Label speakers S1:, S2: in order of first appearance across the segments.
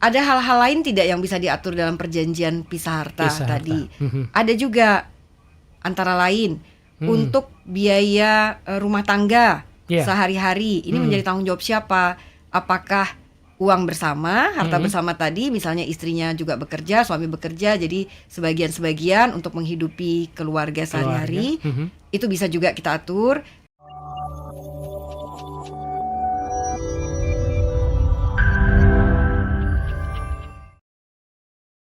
S1: Ada hal-hal lain tidak yang bisa diatur dalam perjanjian pisah harta tadi? Ada juga antara lain untuk biaya rumah tangga sehari-hari. Ini menjadi tanggung jawab siapa? Apakah uang bersama, harta bersama tadi, misalnya istrinya juga bekerja, suami bekerja, jadi sebagian-sebagian untuk menghidupi keluarga sehari-hari, itu bisa juga kita atur.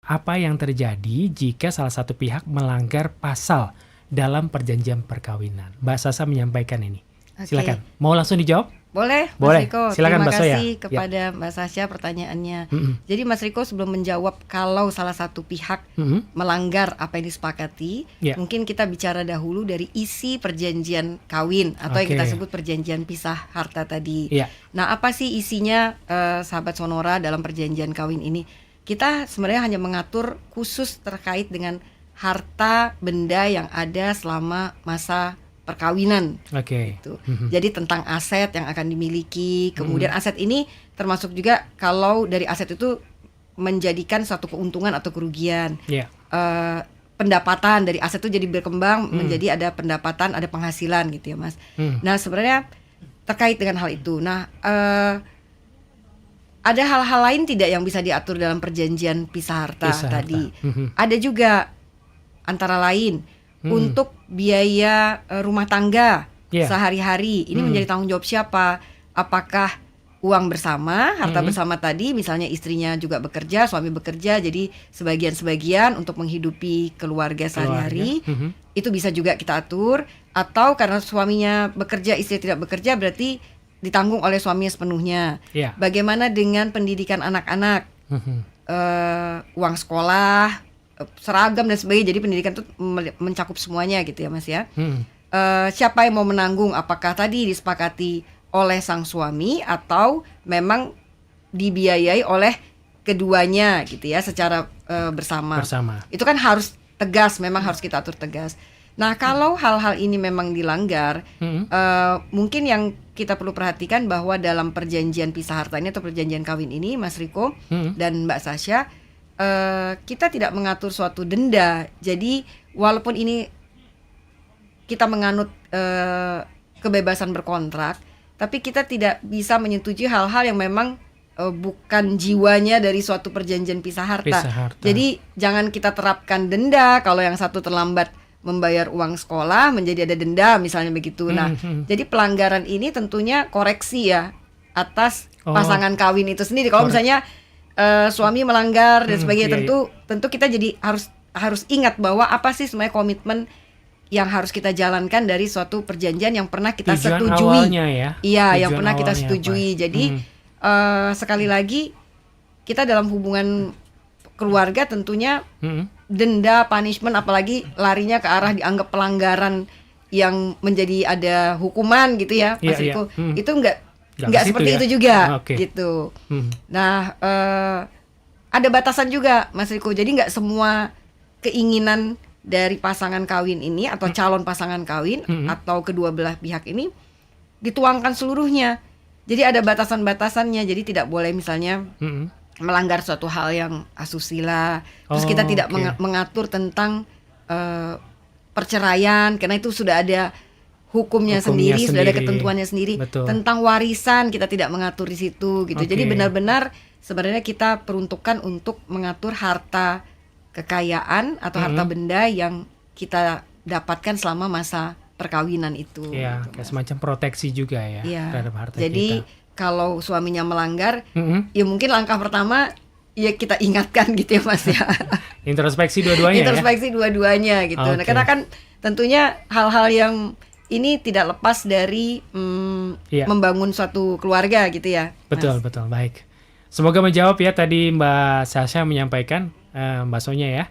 S2: Apa yang terjadi jika salah satu pihak melanggar pasal dalam perjanjian perkawinan? Mbak Sasha menyampaikan ini. Silakan. Mau langsung dijawab?
S1: Boleh,
S2: Boleh.
S1: Mas Riko.
S2: Silakan,
S1: Terima
S2: Mbak Soya.
S1: kasih kepada Mbak Sasha pertanyaannya. Jadi Mas Riko, sebelum menjawab kalau salah satu pihak melanggar apa yang disepakati, mungkin kita bicara dahulu dari isi perjanjian kawin atau yang kita sebut perjanjian pisah harta tadi. Nah, apa sih isinya, sahabat Sonora, dalam perjanjian kawin ini? Kita sebenarnya hanya mengatur khusus terkait dengan harta benda yang ada selama masa perkawinan. Gitu. Jadi tentang aset yang akan dimiliki, kemudian aset ini termasuk juga kalau dari aset itu menjadikan suatu keuntungan atau kerugian. Pendapatan dari aset itu jadi berkembang menjadi ada pendapatan, ada penghasilan gitu ya, Mas. Nah, sebenarnya terkait dengan hal itu. Nah, ada hal-hal lain tidak yang bisa diatur dalam perjanjian pisah harta tadi? Ada juga antara lain untuk biaya rumah tangga sehari-hari. Ini menjadi tanggung jawab siapa? Apakah uang bersama, harta bersama tadi, misalnya istrinya juga bekerja, suami bekerja, jadi sebagian-sebagian untuk menghidupi keluarga sehari-hari, itu bisa juga kita atur. Atau karena suaminya bekerja, istri tidak bekerja, berarti ditanggung oleh suaminya sepenuhnya. Bagaimana dengan pendidikan anak-anak, uang sekolah, seragam dan sebagainya. Jadi pendidikan itu mencakup semuanya gitu ya, Mas ya. Siapa yang mau menanggung? Apakah tadi disepakati oleh sang suami atau memang dibiayai oleh keduanya gitu ya, secara bersama. Itu kan harus tegas, memang harus kita atur tegas. Nah, kalau hal-hal ini memang dilanggar, mungkin yang kita perlu perhatikan bahwa dalam perjanjian pisah harta ini atau perjanjian kawin ini, Mas Riko dan Mbak Sasha, kita tidak mengatur suatu denda. Jadi walaupun ini kita menganut kebebasan berkontrak, tapi kita tidak bisa menyetujui hal-hal yang memang bukan jiwanya dari suatu perjanjian pisah harta. Jadi jangan kita terapkan denda kalau yang satu terlambat membayar uang sekolah menjadi ada denda misalnya begitu. Nah, jadi pelanggaran ini tentunya koreksi ya atas pasangan kawin itu sendiri. Kalau misalnya suami melanggar dan sebagainya, tentu kita jadi harus ingat bahwa apa sih sebenarnya komitmen yang harus kita jalankan dari suatu perjanjian yang pernah kita setujui. Yang pernah kita setujui. Jadi sekali lagi kita dalam hubungan keluarga tentunya denda, punishment, apalagi larinya ke arah dianggap pelanggaran yang menjadi ada hukuman gitu ya, Mas Riko. Itu enggak seperti itu juga gitu. Nah, ada batasan juga, Mas Riko. Jadi enggak semua keinginan dari pasangan kawin ini atau calon pasangan kawin atau kedua belah pihak ini dituangkan seluruhnya. Jadi ada batasan-batasannya. Jadi tidak boleh misalnya melanggar suatu hal yang asusila. Terus kita tidak mengatur tentang perceraian, karena itu sudah ada hukumnya sendiri, sudah ada ketentuannya sendiri. Tentang warisan kita tidak mengatur di situ gitu. Jadi benar-benar sebenarnya kita peruntukkan untuk mengatur harta kekayaan atau harta benda yang kita dapatkan selama masa perkawinan itu.
S2: Kayak semacam proteksi juga ya terhadap harta
S1: jadi,
S2: kita.
S1: Kalau suaminya melanggar, ya mungkin langkah pertama ya kita ingatkan gitu ya, Mas ya.
S2: Introspeksi dua-duanya.
S1: Introspeksi dua-duanya gitu. Nah, karena kan tentunya hal-hal yang ini tidak lepas dari membangun suatu keluarga gitu ya, Mas.
S2: Betul, baik. Semoga menjawab ya tadi Mbak Sasha menyampaikan, Mbak Sonya ya.